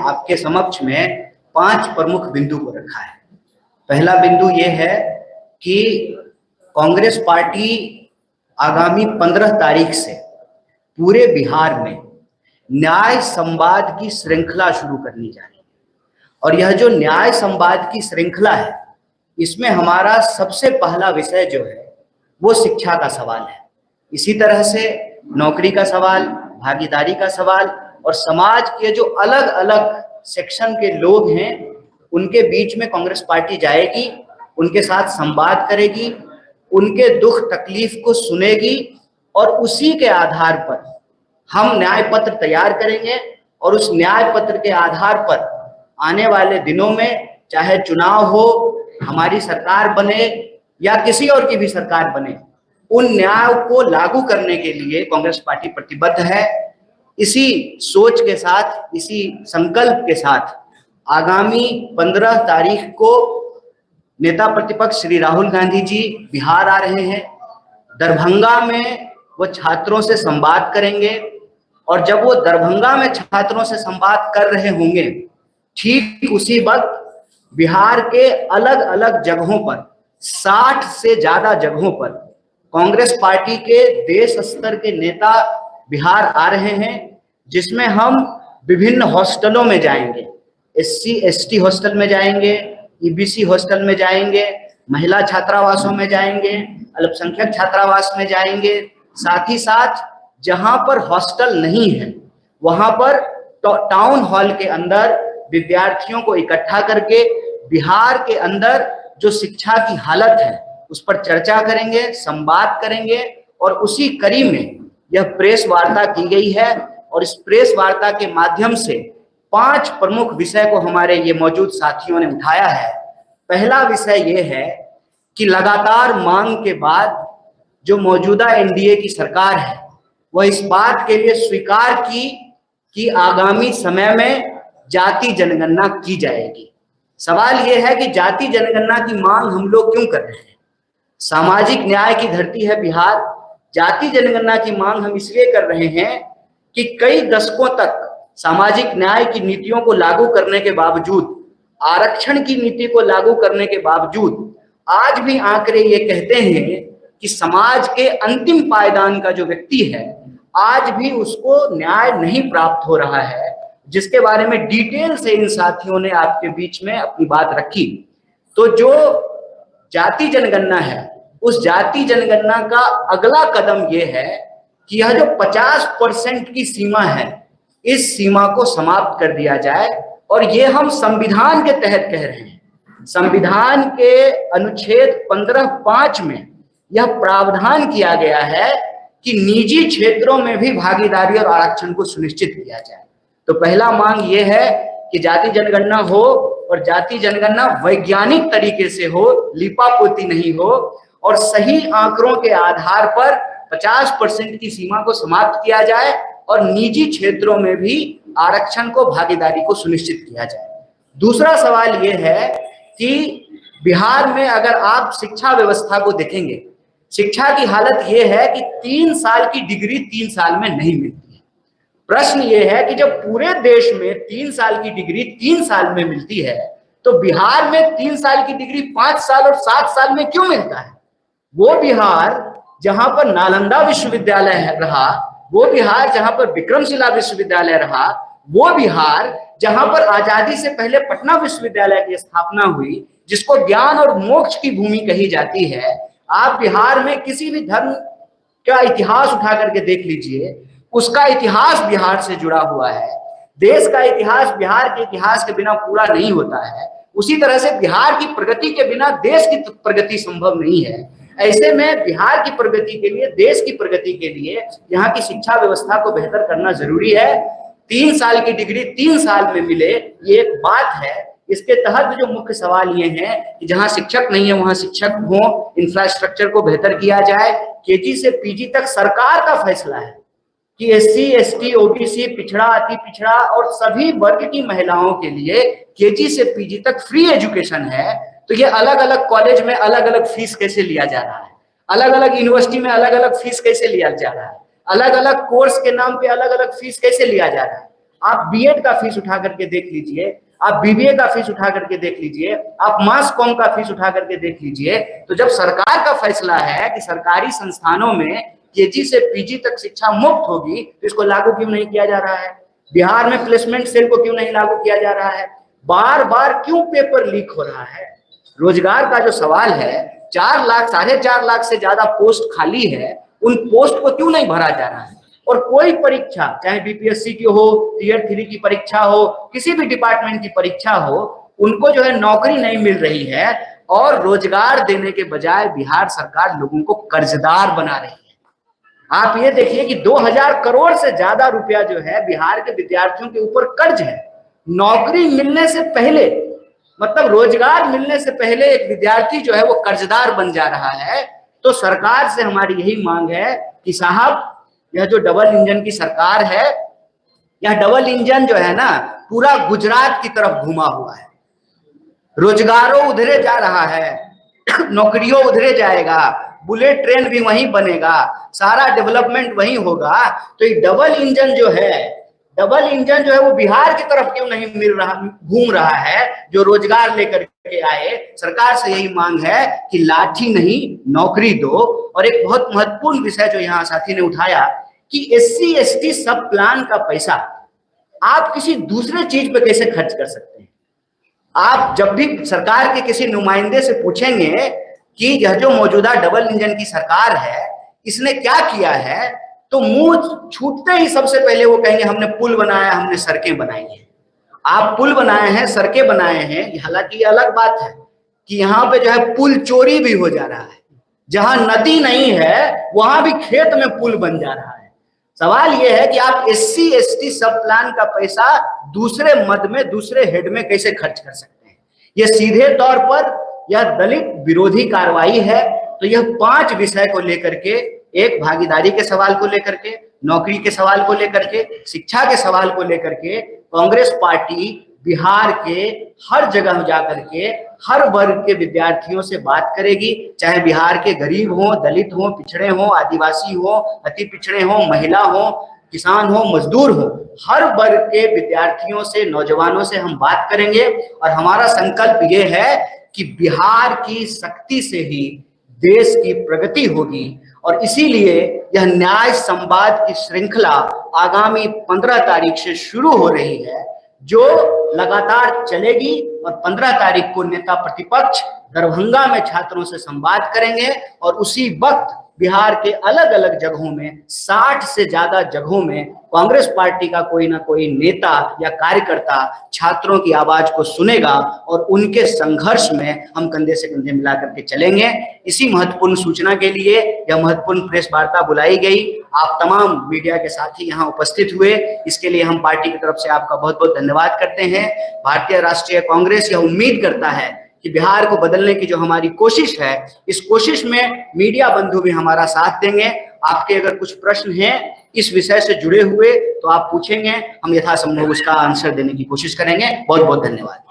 आपके समक्ष में 5 प्रमुख बिंदु को रखा है। पहला बिंदु ये है कि कांग्रेस पार्टी आगामी 15 तारीख से पूरे बिहार में न्याय संवाद की श्रृंखला शुरू करनी जा रही है। और यह जो न्याय संवाद की श्रृंखला है, इसमें हमारा सबसे पहला विषय जो है वो शिक्षा का सवाल है। इसी तरह से नौकरी का सवाल, भागीदारी का सवाल और समाज के जो अलग अलग सेक्शन के लोग हैं उनके बीच में कांग्रेस पार्टी जाएगी, उनके साथ संवाद करेगी, उनके दुख तकलीफ को सुनेगी और उसी के आधार पर हम न्याय पत्र तैयार करेंगे। और उस न्याय पत्र के आधार पर आने वाले दिनों में चाहे चुनाव हो, हमारी सरकार बने या किसी और की भी सरकार बने, उन न्याय को लागू करने के लिए कांग्रेस पार्टी प्रतिबद्ध है। इसी सोच के साथ, इसी संकल्प के साथ आगामी 15 तारीख को नेता प्रतिपक्ष श्री राहुल गांधी जी बिहार आ रहे हैं। दरभंगा में वो छात्रों से संवाद करेंगे और जब वो दरभंगा में छात्रों से संवाद कर रहे होंगे, ठीक उसी वक्त बिहार के अलग अलग जगहों पर 60 से ज्यादा जगहों पर कांग्रेस पार्टी के देश स्तर के नेता बिहार आ रहे हैं, जिसमें हम विभिन्न हॉस्टलों में जाएंगे। SC ST हॉस्टल में जाएंगे, EBC हॉस्टल में जाएंगे, महिला छात्रावासों में जाएंगे, अल्पसंख्यक छात्रावास में जाएंगे। साथ ही साथ जहां पर हॉस्टल नहीं है वहां पर टाउन हॉल के अंदर विद्यार्थियों को इकट्ठा करके बिहार के अंदर जो शिक्षा की हालत है उस पर चर्चा करेंगे, संवाद करेंगे। और उसी कड़ी में यह प्रेस वार्ता की गई है और इस प्रेस वार्ता के माध्यम से 5 प्रमुख विषय को हमारे ये मौजूद साथियों ने उठाया है। पहला विषय ये है कि लगातार मांग के बाद जो मौजूदा NDA की सरकार है वह इस बात के लिए स्वीकार की कि आगामी समय में जाति जनगणना की जाएगी। सवाल यह है कि जाति जनगणना की मांग हम लोग क्यों कर रहे हैं? सामाजिक न्याय की धरती है बिहार। जाति जनगणना की मांग हम इसलिए कर रहे हैं कि कई दशकों तक सामाजिक न्याय की नीतियों को लागू करने के बावजूद, आरक्षण की नीति को लागू करने के बावजूद आज भी आंकड़े ये कहते हैं कि समाज के अंतिम पायदान का जो व्यक्ति है आज भी उसको न्याय नहीं प्राप्त हो रहा है, जिसके बारे में डिटेल से इन साथियों ने आपके बीच में अपनी बात रखी। तो जो जाति जनगणना है, उस जाति जनगणना का अगला कदम यह है कि यह जो 50% की सीमा है, इस सीमा को समाप्त कर दिया जाए। और ये हम संविधान के तहत कह रहे हैं। संविधान के अनुच्छेद 15(5) में यह प्रावधान किया गया है कि निजी क्षेत्रों में भी भागीदारी और आरक्षण को सुनिश्चित किया जाए। तो पहला मांग ये है कि जाति जनगणना हो और जाति जनगणना वैज्ञानिक तरीके से हो, लिपापोती नहीं हो, और सही आंकड़ों के आधार पर 50% की सीमा को समाप्त किया जाए और निजी क्षेत्रों में भी आरक्षण को, भागीदारी को सुनिश्चित किया जाए। दूसरा सवाल यह है कि बिहार में अगर आप शिक्षा व्यवस्था को देखेंगे, शिक्षा की हालत यह है कि 3 साल की डिग्री 3 साल में नहीं मिलती है। प्रश्न यह है कि जब पूरे देश में 3 साल की डिग्री 3 साल में मिलती है तो बिहार में 3 साल की डिग्री 5 साल और 7 साल में क्यों मिलता है? वो बिहार जहां पर नालंदा विश्वविद्यालय रहा, वो बिहार जहां पर विक्रमशिला विश्वविद्यालय रहा, वो बिहार जहां पर आजादी से पहले पटना विश्वविद्यालय की स्थापना हुई, जिसको ज्ञान और मोक्ष की भूमि कही जाती है। आप बिहार में किसी भी धर्म का इतिहास उठा करके देख लीजिए, उसका इतिहास बिहार से जुड़ा हुआ है। देश का इतिहास बिहार के इतिहास के बिना पूरा नहीं होता है। उसी तरह से बिहार की प्रगति के बिना देश की प्रगति संभव नहीं है। ऐसे में बिहार की प्रगति के लिए, देश की प्रगति के लिए यहाँ की शिक्षा व्यवस्था को बेहतर करना जरूरी है। 3 साल की डिग्री 3 साल में मिले, ये एक बात है। इसके तहत जो मुख्य सवाल ये है कि जहां शिक्षक नहीं है वहां शिक्षक हो, इंफ्रास्ट्रक्चर को बेहतर किया जाए। KG से PG तक सरकार का फैसला है कि SC ST OBC, पिछड़ा, अति पिछड़ा और सभी वर्ग की महिलाओं के लिए KG से PG तक फ्री एजुकेशन है। तो ये अलग अलग कॉलेज में अलग अलग फीस कैसे लिया जा रहा है, अलग अलग यूनिवर्सिटी में अलग अलग फीस कैसे लिया जा रहा है, अलग अलग कोर्स के नाम पे अलग अलग फीस कैसे लिया जा रहा है। आप बीएड का फीस उठा करके देख लीजिए, आप बीबीए का फीस उठा करके देख लीजिए, आप मास कॉम का फीस उठा करके देख लीजिए। तो जब सरकार का फैसला है कि सरकारी संस्थानों में केजी से पीजी तक शिक्षा मुफ्त होगी, तो इसको लागू क्यों नहीं किया जा रहा है? बिहार में प्लेसमेंट सेल को क्यों नहीं लागू किया जा रहा है? बार बार क्यों पेपर लीक हो रहा है? रोजगार का जो सवाल है, 4 लाख 4.5 लाख से ज्यादा पोस्ट खाली है, उन पोस्ट को क्यों नहीं भरा जा रहा है? और कोई परीक्षा, चाहे बीपीएससी की हो, टियर 3 की परीक्षा हो, किसी भी डिपार्टमेंट की परीक्षा हो, उनको जो है नौकरी नहीं मिल रही है और रोजगार देने के बजाय बिहार सरकार लोगों को कर्जदार बना रही है। आप ये देखिए कि 2000 करोड़ से ज्यादा रुपया जो है बिहार के विद्यार्थियों के ऊपर कर्ज है। नौकरी मिलने से पहले, मतलब रोजगार मिलने से पहले एक विद्यार्थी जो है वो कर्जदार बन जा रहा है। तो सरकार से हमारी यही मांग है कि साहब, यह जो डबल इंजन की सरकार है, यह डबल इंजन जो है ना पूरा गुजरात की तरफ घुमा हुआ है। रोजगारों उधरे जा रहा है, नौकरियों उधरे जाएगा, बुलेट ट्रेन भी वहीं बनेगा, सारा डेवलपमेंट वहीं होगा। तो ये डबल इंजन जो है वो बिहार की तरफ क्यों नहीं घूम रहा है, जो रोजगार लेकर के आए? सरकार से यही मांग है कि लाठी नहीं नौकरी दो। और एक बहुत महत्वपूर्ण विषय जो यहाँ साथी ने उठाया कि एससी एसटी सब प्लान का पैसा आप किसी दूसरे चीज पे कैसे खर्च कर सकते हैं? आप जब भी सरकार के किसी नुमाइंदे से पूछेंगे कि यह जो मौजूदा डबल इंजन की सरकार है इसने क्या किया है, तो मुंह छूटते ही सबसे पहले वो कहेंगे हमने पुल बनाया, हमने सड़कें बनाई है। आप पुल बनाए हैं, सड़कें बनाए हैं, हालांकि ये अलग बात है कि यहाँ पे जो है पुल चोरी भी हो जा रहा है। जहां नदी नहीं है वहां भी खेत में पुल बन जा रहा है। सवाल यह है कि आप एससी एसटी सब प्लान का पैसा दूसरे मद में, दूसरे हेड में कैसे खर्च कर सकते हैं? यह सीधे तौर पर यह दलित विरोधी कार्रवाई है। तो यह 5 विषय को लेकर के, एक भागीदारी के सवाल को लेकर के, नौकरी के सवाल को लेकर के, शिक्षा के सवाल को लेकर के कांग्रेस पार्टी बिहार के हर जगह जाकर के हर वर्ग के विद्यार्थियों से बात करेगी, चाहे बिहार के गरीब हो, दलित हो, पिछड़े हो, आदिवासी हो, अति पिछड़े हो, महिला हो, किसान हो, मजदूर हो, हर वर्ग के विद्यार्थियों से, नौजवानों से हम बात करेंगे। और हमारा संकल्प ये है कि बिहार की शक्ति से ही देश की प्रगति होगी। और इसीलिए यह न्याय संवाद की श्रृंखला आगामी 15 तारीख से शुरू हो रही है, जो लगातार चलेगी। और 15 तारीख को नेता प्रतिपक्ष दरभंगा में छात्रों से संवाद करेंगे और उसी वक्त बिहार के अलग अलग जगहों में, 60 से ज्यादा जगहों में कांग्रेस पार्टी का कोई ना कोई नेता या कार्यकर्ता छात्रों की आवाज को सुनेगा और उनके संघर्ष में हम कंधे से कंधे मिला करके चलेंगे। इसी महत्वपूर्ण सूचना के लिए यह महत्वपूर्ण प्रेस वार्ता बुलाई गई। आप तमाम मीडिया के साथी यहाँ उपस्थित हुए, इसके लिए हम पार्टी की तरफ से आपका बहुत बहुत धन्यवाद करते हैं। भारतीय राष्ट्रीय कांग्रेस यह उम्मीद करता है कि बिहार को बदलने की जो हमारी कोशिश है, इस कोशिश में मीडिया बंधु भी हमारा साथ देंगे। आपके अगर कुछ प्रश्न हैं इस विषय से जुड़े हुए तो आप पूछेंगे, हम यथासंभव उसका आंसर देने की कोशिश करेंगे। बहुत बहुत धन्यवाद।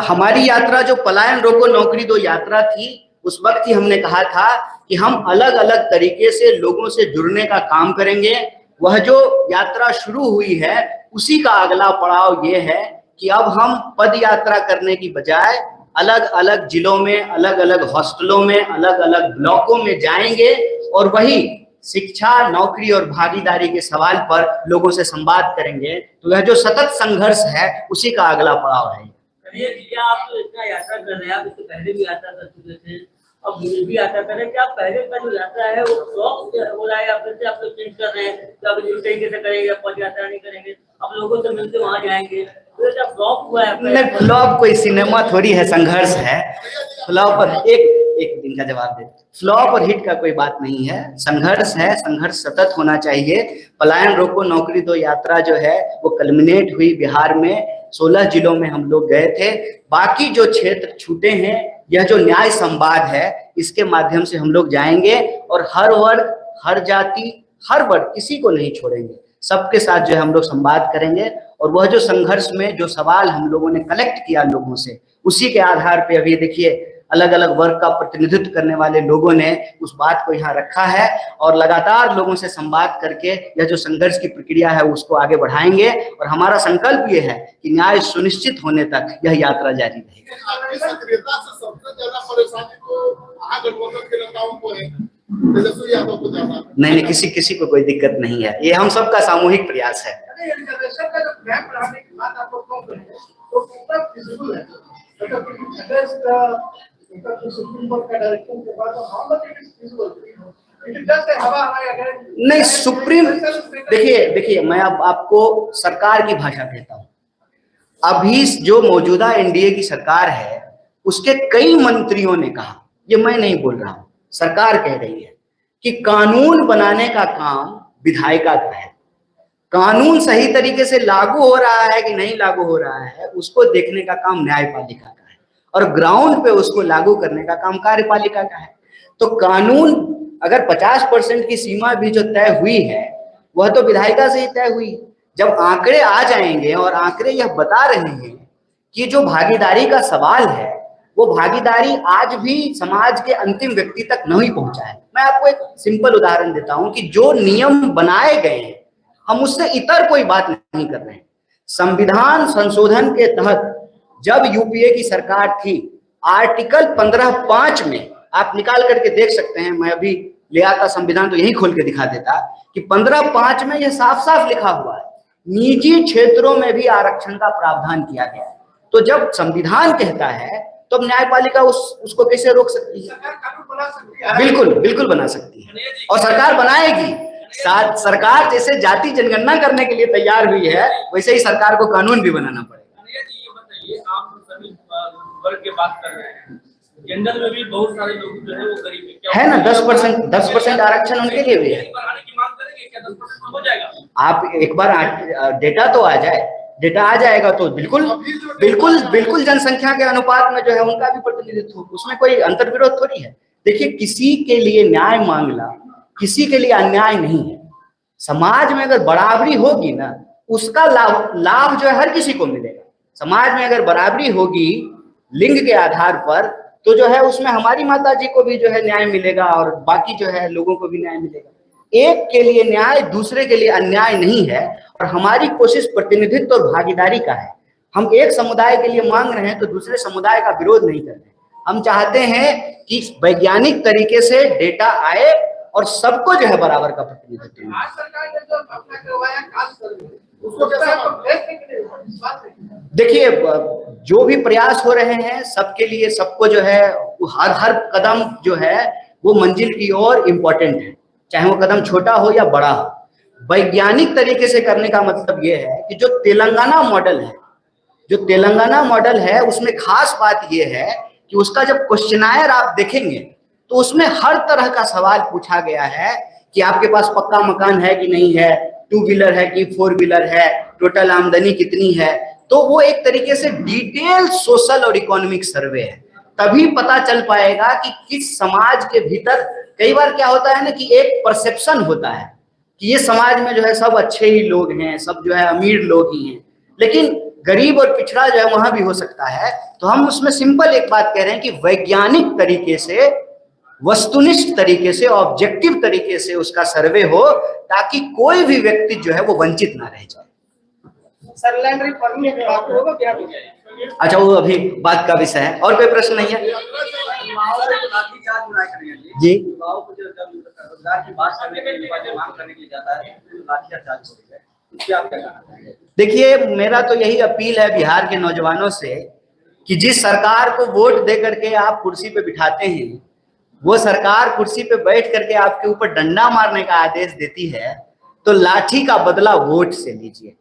हमारी यात्रा जो पलायन रोको नौकरी दो यात्रा थी, उस वक्त ही हमने कहा था कि हम अलग अलग तरीके से लोगों से जुड़ने का काम करेंगे। वह जो यात्रा शुरू हुई है उसी का अगला पड़ाव ये है कि अब हम पद यात्रा करने की बजाय अलग अलग जिलों में, अलग अलग हॉस्टलों में, अलग अलग ब्लॉकों में जाएंगे और वही शिक्षा, नौकरी और भागीदारी के सवाल पर लोगों से संवाद करेंगे। तो यह जो सतत संघर्ष है उसी का अगला पड़ाव है। आप तो इतना यात्रा कर रहे हैं, आप इससे पहले भी यात्रा कर चुके थे, अब भी यात्रा कर रहे हैं, क्या पहले का जो यात्रा है वो फ्लॉप हो रहा है या फिर से आप लोग चेंज कर रहे हैं, तो अब इस तरीके से करेंगे, पद यात्रा नहीं करेंगे, अब लोगों से मिलते वहां जाएंगे, तो क्या फ्लॉप हुआ है? नहीं, फ्लॉप कोई सिनेमा थोड़ी है, संघर्ष है। फ्लॉप और एक दिन का जवाब दे, फ्लॉप और हिट का कोई बात नहीं है, संघर्ष है, संघर्ष सतत होना चाहिए। पलायन रोको नौकरी दो यात्रा जो है वो कल्मिनेट हुई बिहार में, 16 जिलों में हम लोग गए थे। बाकी जो क्षेत्र छूटे हैं, यह जो न्याय संवाद है इसके माध्यम से हम लोग जाएंगे और हर वर्ग, हर जाति, हर वर्ग, किसी को नहीं छोड़ेंगे, सबके साथ जो है हम लोग संवाद करेंगे। और वह जो संघर्ष में जो सवाल हम लोगों ने कलेक्ट किया लोगों से, उसी के आधार पे अभी देखिए अलग अलग वर्ग का प्रतिनिधित्व करने वाले लोगों ने उस बात को यहाँ रखा है और लगातार लोगों से संवाद करके यह जो संघर्ष की प्रक्रिया है उसको आगे बढ़ाएंगे और हमारा संकल्प ये है कि न्याय सुनिश्चित होने तक यह यात्रा जारी रहेगी। आपकी सक्रियता से सबसे ज्यादा परेशानी तो महागठबंधन के नेताओं को है, तेजस्वी यादव को ज्यादा। नहीं, किसी को कोई दिक्कत नहीं है, ये हम सबका सामूहिक प्रयास है। नहीं, सुप्रीम देखिए मैं अब आपको सरकार की भाषा कहता हूं। अभी जो मौजूदा एनडीए की सरकार है उसके कई मंत्रियों ने कहा, ये मैं नहीं बोल रहा हूं, सरकार कह रही है कि कानून बनाने का काम विधायिका का है। कानून सही तरीके से लागू हो रहा है कि नहीं लागू हो रहा है उसको देखने का काम न्यायपालिका का है और ग्राउंड पे उसको लागू करने का काम कार्यपालिका का है। तो कानून अगर 50% की सीमा भी जो तय हुई है वह तो विधायिका से ही तय हुई। जब आंकड़े आ जाएंगे और आंकड़े यह बता रहे हैं कि जो भागीदारी का सवाल है वो भागीदारी आज भी समाज के अंतिम व्यक्ति तक नहीं पहुंचा है। मैं आपको एक सिंपल उदाहरण देता हूं कि जो नियम बनाए गए हैं हम उससे इतर कोई बात नहीं कर रहे हैं। संविधान संशोधन के तहत जब यूपीए की सरकार थी, आर्टिकल 15(5) में आप निकाल करके देख सकते हैं, मैं अभी ले आता संविधान तो यही खोल के दिखा देता कि 15(5) में यह साफ साफ लिखा हुआ है निजी क्षेत्रों में भी आरक्षण का प्रावधान किया गया है। तो जब संविधान कहता है तो अब न्यायपालिका उसको कैसे रोक सकती है? बिल्कुल बना सकती है और सरकार बनाएगी। सरकार जैसे जाति जनगणना करने के लिए तैयार हुई है वैसे ही सरकार को कानून भी बनाना पड़ेगा। ये बताइए, आप सभी वर्ग की बात कर रहे हैं, जनरल में भी बहुत सारे लोग जो है वो गरीब है ना, 10% आरक्षण उनके लिए भी है। बढ़ाने की मांग करेंगे क्या 10% हो जाएगा? आप एक बार डेटा तो आ जाए, डेटा आ जाएगा तो बिल्कुल जनसंख्या के अनुपात में जो है उनका भी प्रतिनिधित्व हो, उसमें कोई अंतर्विरोध थोड़ी है। देखिए, किसी के लिए न्याय मांगना किसी के लिए अन्याय नहीं है। समाज में अगर बराबरी होगी ना उसका लाभ जो है हर किसी को मिलेगा। समाज में अगर बराबरी होगी लिंग के आधार पर तो जो है उसमें हमारी माता जी को भी जो है न्याय मिलेगा और बाकी जो है लोगों को भी न्याय मिलेगा। एक के लिए न्याय दूसरे के लिए अन्याय नहीं है और हमारी कोशिश प्रतिनिधित्व और भागीदारी का है। हम एक समुदाय के लिए मांग रहे हैं तो दूसरे समुदाय का विरोध नहीं कर रहे। हम चाहते हैं कि वैज्ञानिक तरीके से डेटा आए और सबको जो है बराबर का प्रतिनिधित्व मिले। देखिए, जो भी प्रयास हो रहे हैं सबके लिए, सबको जो है हर कदम जो है वो मंजिल की ओर इम्पोर्टेंट है, चाहे वो कदम छोटा हो या बड़ा हो। वैज्ञानिक तरीके से करने का मतलब ये है कि जो तेलंगाना मॉडल है उसमें खास बात ये है कि उसका जब क्वेश्चनायर आप देखेंगे तो उसमें हर तरह का सवाल पूछा गया है कि आपके पास पक्का मकान है कि नहीं है, 2 व्हीलर है कि 4 व्हीलर है, टोटल आमदनी कितनी है। तो वो एक तरीके से डिटेल सोशल और इकोनॉमिक सर्वे है। तभी पता चल पाएगा कि किस समाज के भीतर, कई बार क्या होता है ना कि एक परसेप्शन होता है कि ये समाज में जो है सब अच्छे ही लोग हैं, सब जो है अमीर लोग ही हैं, लेकिन गरीब और पिछड़ा जो है वहां भी हो सकता है। तो हम उसमें सिंपल एक बात कह रहे हैं कि वैज्ञानिक तरीके से, वस्तुनिष्ठ तरीके से, ऑब्जेक्टिव तरीके से उसका सर्वे हो ताकि कोई भी व्यक्ति जो है वो वंचित ना रह जाए। सर, लैंड रिफॉर्मिंग की बात होगा क्या? अच्छा, वो अभी बात का विषय है। और कोई प्रश्न नहीं है जी? देखिए, मेरा तो यही अपील है बिहार के नौजवानों से कि जिस सरकार को वोट दे करके आप कुर्सी पे बिठाते हैं वो सरकार कुर्सी पे बैठ करके आपके ऊपर डंडा मारने का आदेश देती है तो लाठी का बदला वोट से लीजिए।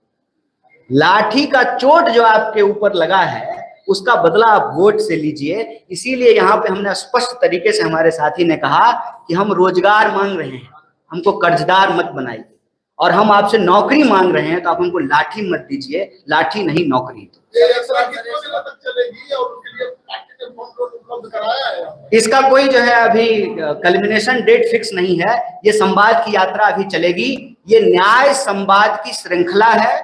लाठी का चोट जो आपके ऊपर लगा है उसका बदला आप वोट से लीजिए। इसीलिए यहाँ पे हमने स्पष्ट तरीके से, हमारे साथी ने कहा कि हम रोजगार मांग रहे हैं, हमको कर्जदार मत बनाइए, और हम आपसे नौकरी मांग रहे हैं तो आप हमको लाठी मत दीजिए, लाठी नहीं नौकरी। इसका कोई जो है अभी कल्मिनेशन डेट फिक्स नहीं है। ये संवाद की यात्रा अभी चलेगी। ये न्याय संवाद की श्रृंखला है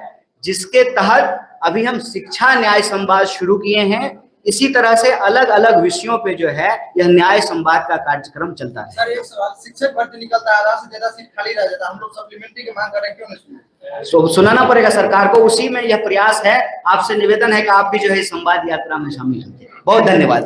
जिसके तहत अभी हम शिक्षा न्याय संवाद शुरू किए हैं। इसी तरह से अलग अलग विषयों पे जो है यह न्याय संवाद का कार्यक्रम चलता है। सर एक सवाल, शिक्षक भर्ती निकलता है, आधा से ज्यादा सीट खाली रह जाता है, हम लोग सप्लीमेंट्री की मांग कर रहे हैं, क्यों नहीं सुने? तो सुनाना पड़ेगा सरकार को, उसी में यह प्रयास है। आपसे निवेदन है कि आप भी जो है इस संवाद यात्रा में शामिल होंगे। बहुत धन्यवाद।